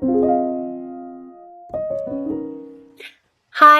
Hi,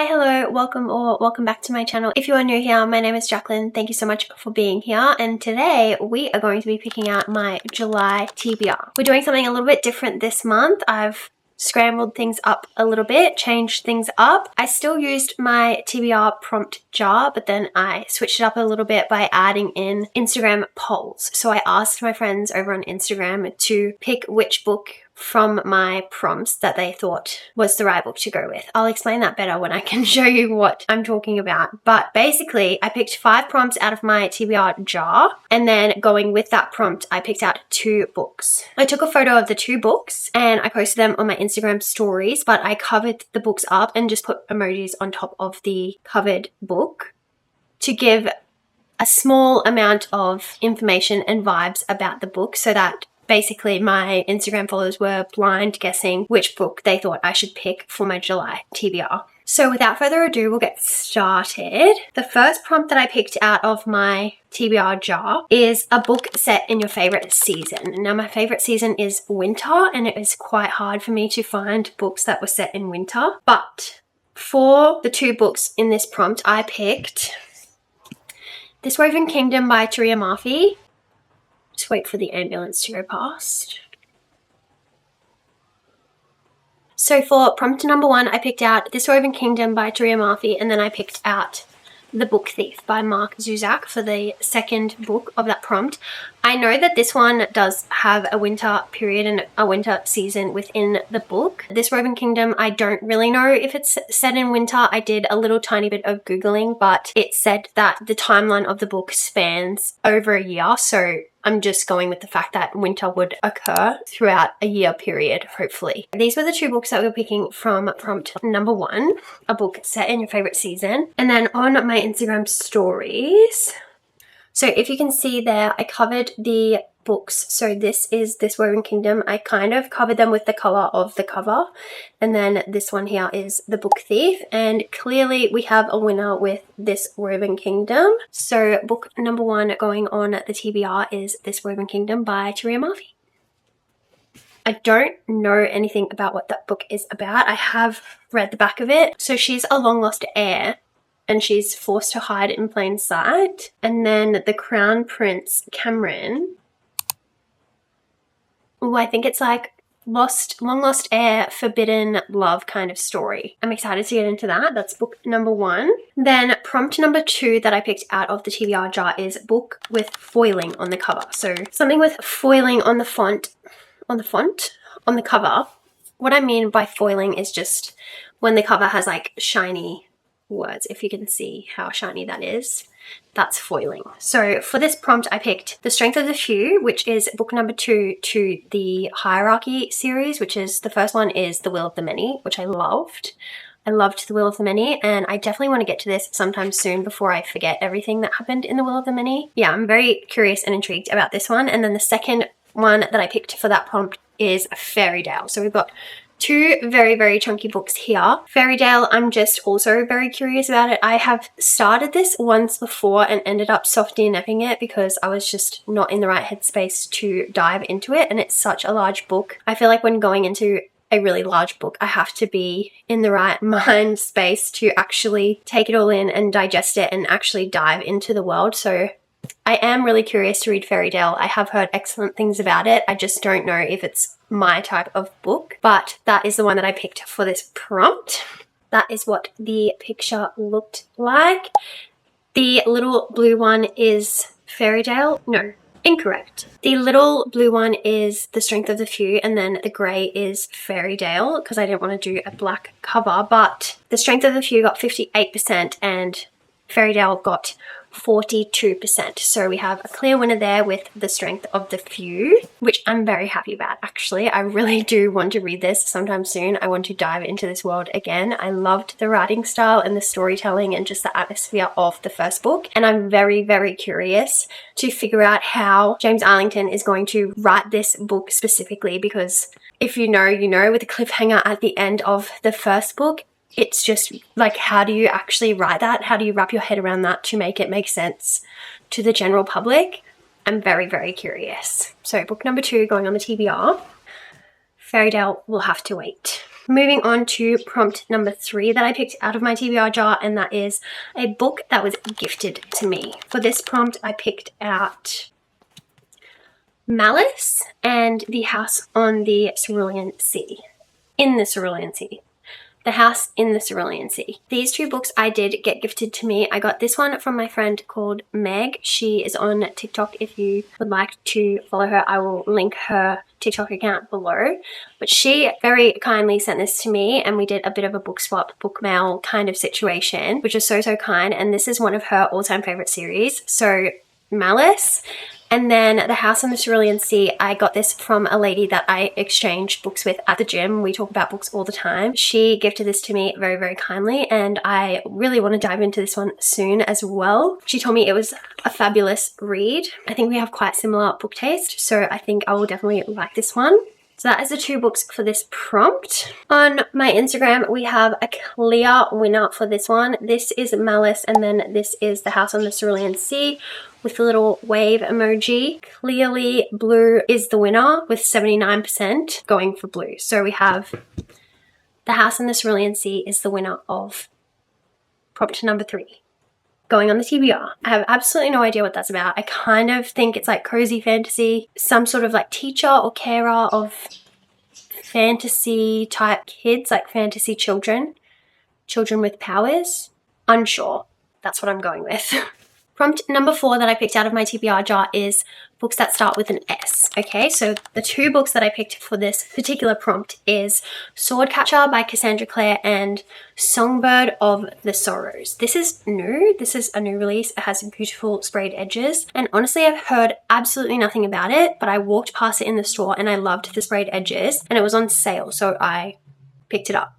hello, welcome back to my channel. If you are new here, my name is Jacqueline. Thank you so much for being here. And today we are going to be picking out my July TBR. We're doing something a little bit different this month. I've scrambled things up a little bit, changed things up. I still used my TBR prompt jar, but then I switched it up a little bit by adding in Instagram polls. So I asked my friends over on Instagram to pick which book from my prompts that they thought was the right book to go with. I'll explain that better when I can show you what I'm talking about. But basically, I picked 5 prompts out of my TBR jar, and then going with that prompt, I picked out 2 books. I took a photo of the 2 books and I posted them on my Instagram stories, but I covered the books up and just put emojis on top of the covered book to give a small amount of information and vibes about the book, so that basically my Instagram followers were blind guessing which book they thought I should pick for my July TBR. So without further ado, we'll get started. The first prompt that I picked out of my TBR jar is a book set in your favorite season. Now, my favorite season is winter, and it was quite hard for me to find books that were set in winter. But for the 2 books in this prompt, I picked This Woven Kingdom by Taria Murphy. Just wait for the ambulance to go past. So for prompt number 1, I picked out This Woven Kingdom by Taria Murphy, and then I picked out The Book Thief by Mark Zuzak for the second book of that prompt. I know that this one does have a winter period and a winter season within the book. This Woven Kingdom, I don't really know if it's set in winter. I did a little tiny bit of Googling, but it said that the timeline of the book spans over a year, so I'm just going with the fact that winter would occur throughout a year period, hopefully. These were the 2 books that we were picking from prompt number 1, a book set in your favorite season. And then on my Instagram stories, so if you can see there, I covered the books. So this is This Woven Kingdom. I kind of covered them with the color of the cover. And then this one here is The Book Thief. And clearly we have a winner with This Woven Kingdom. So book number 1 going on the TBR is This Woven Kingdom by Taria Murphy. I don't know anything about what that book is about. I have read the back of it. So she's a long lost heir, and she's forced to hide in plain sight. And then the Crown Prince Cameron, I think it's like long lost heir, forbidden love kind of story. I'm excited to get into that. That's book number 1. Then prompt number 2 that I picked out of the TBR jar is book with foiling on the cover. So something with foiling on the on the cover. What I mean by foiling is just when the cover has like shiny words. If you can see how shiny that is, that's foiling. So for this prompt, I picked The Strength of the Few, which is book number 2 to the Hierarchy series, which is, the first one is The Will of the Many, which I loved. I loved The Will of the Many, and I definitely want to get to this sometime soon before I forget everything that happened in The Will of the Many. Yeah, I'm very curious and intrigued about this one. And then the second one that I picked for that prompt is Fairy Tale. So we've got 2 very, very chunky books here. Fairy Tale, I'm just also very curious about it. I have started this once before and ended up soft DNFing it because I was just not in the right headspace to dive into it, and it's such a large book. I feel like when going into a really large book, I have to be in the right mind space to actually take it all in and digest it and actually dive into the world. So I am really curious to read Fairy Tale. I have heard excellent things about it. I just don't know if it's my type of book, but that is the one that I picked for this prompt. That is what the picture looked like. The little blue one is Fairy Tale. No, incorrect. The little blue one is The Strength of the Few, and then the grey is Fairy Tale, because I didn't want to do a black cover, but The Strength of the Few got 58% and Fairy Tale got 42%. So we have a clear winner there with The Strength of the Few, which I'm very happy about, actually. I really do want to read this sometime soon. I want to dive into this world again. I loved the writing style and the storytelling and just the atmosphere of the first book. And I'm very, very curious to figure out how James Arlington is going to write this book specifically, because if you know, you know, with the cliffhanger at the end of the first book, it's just like, how do you actually write that? How do you wrap your head around that to make it make sense to the general public? I'm very, very curious. So book number 2 going on the TBR. Fairytale will have to wait. Moving on to prompt number 3 that I picked out of my TBR jar, and that is a book that was gifted to me. For this prompt, I picked out Malice and The House on the Cerulean Sea. In the Cerulean Sea. The House in the Cerulean Sea. These 2 books I did get gifted to me. I got this one from my friend called Meg. She is on TikTok. If you would like to follow her, I will link her TikTok account below. But she very kindly sent this to me, and we did a bit of a book swap, book mail kind of situation, which is so kind. And this is one of her all-time favorite series. So Malice. And then The House on the Cerulean Sea, I got this from a lady that I exchanged books with at the gym. We talk about books all the time. She gifted this to me very kindly, and I really want to dive into this one soon as well. She told me it was a fabulous read. I think we have quite similar book taste, so I think I will definitely like this one. So that is the 2 books for this prompt. On my Instagram, we have a clear winner for this one. This is Malice, and then this is The House on the Cerulean Sea with a little wave emoji. Clearly, blue is the winner with 79% going for blue. So we have The House on the Cerulean Sea is the winner of prompt number 3. Going on the TBR. I have absolutely no idea what that's about. I kind of think it's like cozy fantasy, some sort of like teacher or carer of fantasy type kids, like fantasy children with powers. Unsure. That's what I'm going with. Prompt number 4 that I picked out of my TBR jar is books that start with an S. Okay, so the 2 books that I picked for this particular prompt is Swordcatcher by Cassandra Clare and Songbird of the Sorrows. This is new. This is a new release. It has beautiful sprayed edges. And honestly, I've heard absolutely nothing about it, but I walked past it in the store and I loved the sprayed edges and it was on sale, so I picked it up.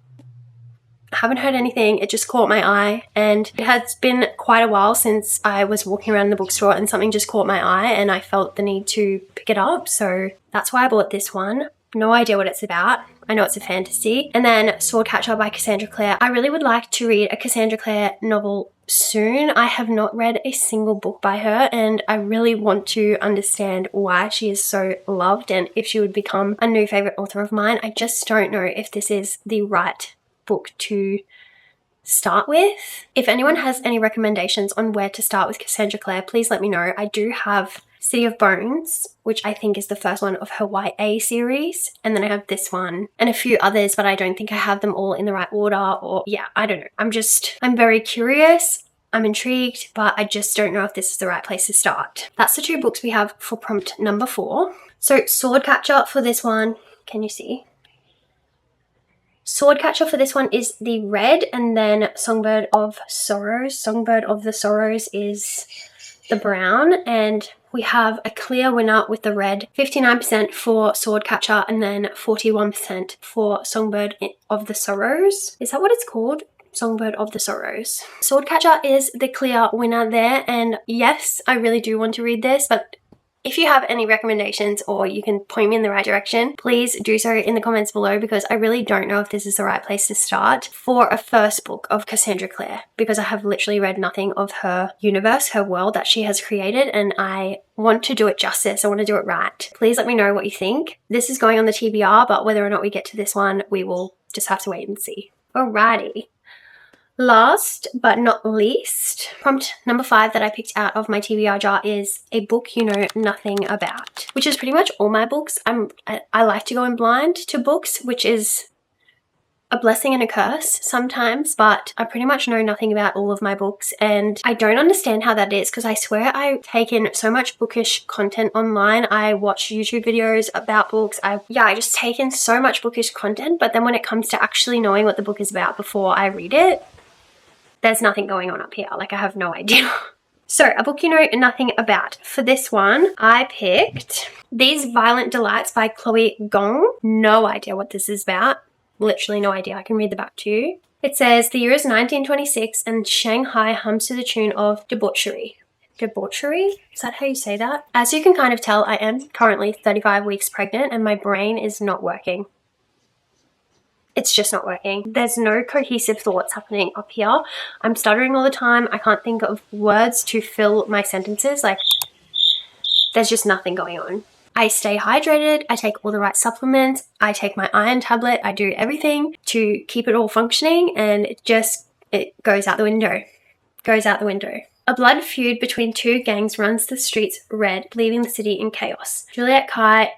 I haven't heard anything. It just caught my eye, and it has been quite a while since I was walking around the bookstore and something just caught my eye and I felt the need to pick it up, so that's why I bought this one. No idea what it's about. I know it's a fantasy. And then Swordcatcher by Cassandra Clare. I really would like to read a Cassandra Clare novel soon. I have not read a single book by her, and I really want to understand why she is so loved and if she would become a new favorite author of mine. I just don't know if this is the right book to start with. If anyone has any recommendations on where to start with Cassandra Clare, please let me know. I do have City of Bones, which I think is the first one of her YA series, and then I have this one and a few others, but I don't think I have them all in the right order, or yeah, I don't know. I'm very curious. I'm intrigued, but I just don't know if this is the right place to start. That's the 2 books we have for prompt number 4. So Swordcatcher for this one, can you see? Swordcatcher for this one is the red, and then Songbird of Sorrows. Songbird of the Sorrows is the brown, and we have a clear winner with the red. 59% for Swordcatcher and then 41% for Songbird of the Sorrows. Is that what it's called? Songbird of the Sorrows. Swordcatcher is the clear winner there, and yes, I really do want to read this, but if you have any recommendations or you can point me in the right direction, please do so in the comments below, because I really don't know if this is the right place to start for a first book of Cassandra Clare, because I have literally read nothing of her universe, her world that she has created, and I want to do it justice. I want to do it right. Please let me know what you think. This is going on the TBR, but whether or not we get to this one, we will just have to wait and see. Alrighty. Last but not least, prompt number 5 that I picked out of my TBR jar is a book you know nothing about, which is pretty much all my books. I like to go in blind to books, which is a blessing and a curse sometimes, but I pretty much know nothing about all of my books, and I don't understand how that is, because I swear I take in so much bookish content online. I watch YouTube videos about books. I just take in so much bookish content, but then when it comes to actually knowing what the book is about before I read it, there's nothing going on up here. Like, I have no idea. So, a book you know nothing about. For this one, I picked These Violent Delights by Chloe Gong. No idea what this is about. Literally no idea. I can read the back to you. It says, the year is 1926 and Shanghai hums to the tune of debauchery. Debauchery? Is that how you say that? As you can kind of tell, I am currently 35 weeks pregnant and my brain is not working. It's just not working. There's no cohesive thoughts happening up here. I'm stuttering all the time. I can't think of words to fill my sentences. Like, there's just nothing going on. I stay hydrated, I take all the right supplements, I take my iron tablet, I do everything to keep it all functioning, and it goes out the window. Goes out the window. A blood feud between two gangs runs the streets red, leaving the city in chaos. Juliet Kai.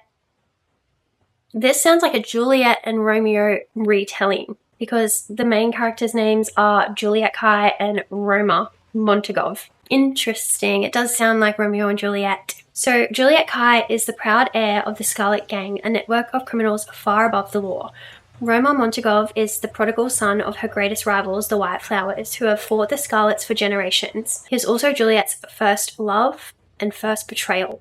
This sounds like a Juliet and Romeo retelling because the main characters' names are Juliet Kai and Roma Montagov. Interesting. It does sound like Romeo and Juliet. So Juliet Kai is the proud heir of the Scarlet Gang, a network of criminals far above the law. Roma Montagov is the prodigal son of her greatest rivals, the White Flowers, who have fought the Scarlets for generations. He is also Juliet's first love and first betrayal.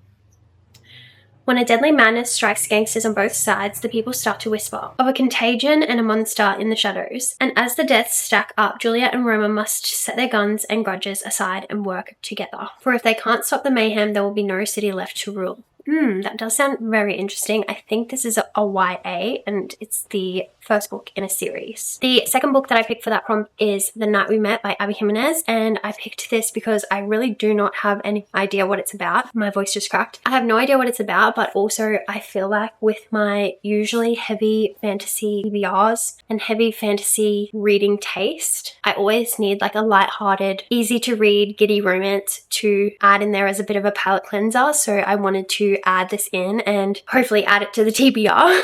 When a deadly madness strikes gangsters on both sides, the people start to whisper of a contagion and a monster in the shadows. And as the deaths stack up, Juliet and Roma must set their guns and grudges aside and work together. For if they can't stop the mayhem, there will be no city left to rule. That does sound very interesting. I think this is a YA, and it's the first book in a series. The second book that I picked for that prompt is The Night We Met by Abby Jimenez, and I picked this because I really do not have any idea what it's about. My voice just cracked. I have no idea what it's about, but also I feel like with my usually heavy fantasy TBRs and heavy fantasy reading taste, I always need like a lighthearted, easy to read, giddy romance to add in there as a bit of a palate cleanser. So I wanted to add this in and hopefully add it to the TBR.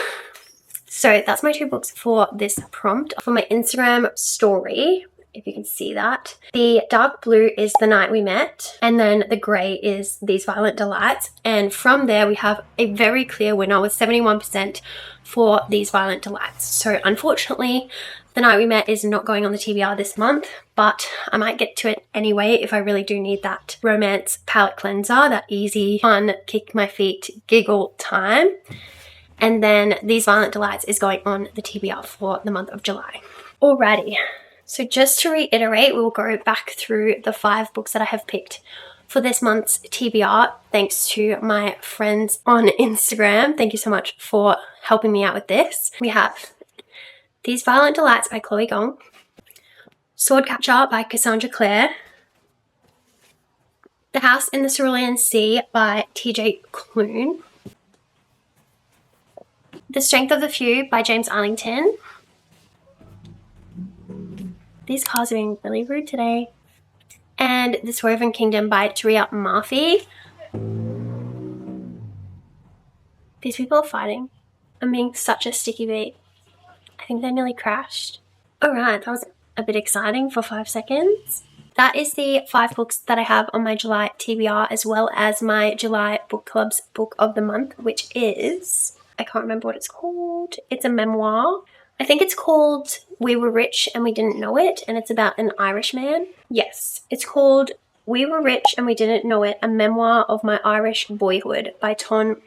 So that's my two books for this prompt. For my Instagram story, if you can see that, the dark blue is The Night We Met, and then the grey is These Violent Delights. And from there we have a very clear winner with 71% for These Violent Delights. So unfortunately, The Night We Met is not going on the TBR this month, but I might get to it anyway if I really do need that romance palate cleanser, that easy, fun, kick my feet, giggle time. And then These Violent Delights is going on the TBR for the month of July. Alrighty, so just to reiterate, we'll go back through the 5 books that I have picked for this month's TBR, thanks to my friends on Instagram. Thank you so much for helping me out with this. We have These Violent Delights by Chloe Gong, Swordcatcher by Cassandra Clare, The House in the Cerulean Sea by TJ Klune, The Strength of the Few by James Arlington. These cars are being really rude today. And The Swerven Kingdom by Taria Murphy. These people are fighting. I'm being such a sticky beat. I think they nearly crashed. Alright, that was a bit exciting for 5 seconds. That is the 5 books that I have on my July TBR, as well as my July Book Club's book of the month, which is, I can't remember what it's called. It's a memoir. I think it's called We Were Rich and We Didn't Know It, and it's about an Irish man. Yes, it's called We Were Rich and We Didn't Know It, a memoir of my Irish boyhood by Tom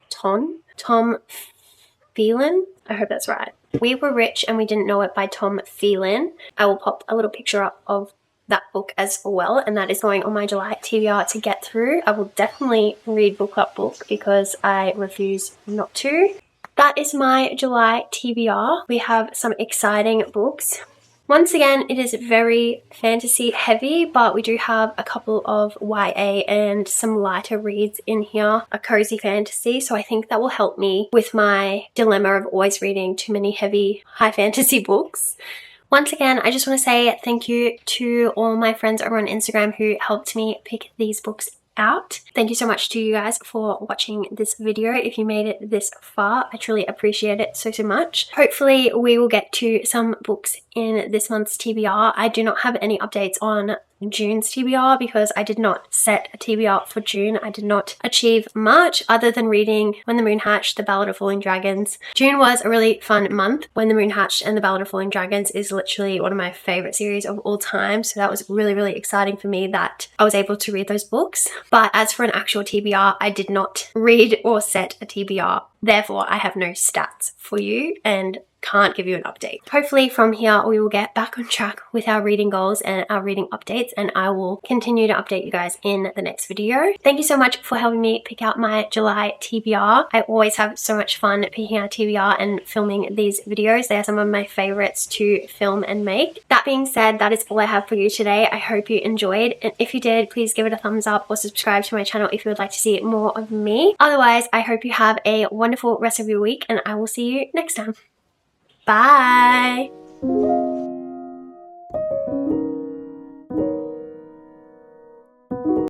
Phelan. I hope that's right. We Were Rich and We Didn't Know It by Tom Phelan. I will pop a little picture up of that book as well, and that is going on my July TBR to get through. I will definitely read Book Club book because I refuse not to. That is my July TBR. We have some exciting books. Once again, it is very fantasy heavy, but we do have a couple of YA and some lighter reads in here, a cozy fantasy. So I think that will help me with my dilemma of always reading too many heavy high fantasy books. Once again, I just want to say thank you to all my friends over on Instagram who helped me pick these books out. Thank you so much to you guys for watching this video. If you made it this far, I truly appreciate it so much. Hopefully we will get to some books in this month's TBR. I do not have any updates on June's TBR because I did not set a TBR for June. I did not achieve much other than reading When the Moon Hatched, The Ballad of Falling Dragons. June was a really fun month. When the Moon Hatched and The Ballad of Falling Dragons is literally one of my favorite series of all time, so that was really exciting for me that I was able to read those books. But as for an actual TBR, I did not read or set a TBR Therefore, I have no stats for you and can't give you an update. Hopefully from here we will get back on track with our reading goals and our reading updates, and I will continue to update you guys in the next video. Thank you so much for helping me pick out my July TBR. I always have so much fun picking out TBR and filming these videos. They are some of my favorites to film and make. That being said, that is all I have for you today. I hope you enjoyed, and if you did, please give it a thumbs up or subscribe to my channel if you would like to see more of me. Otherwise, I hope you have a wonderful rest of your week, and I will see you next time. Bye!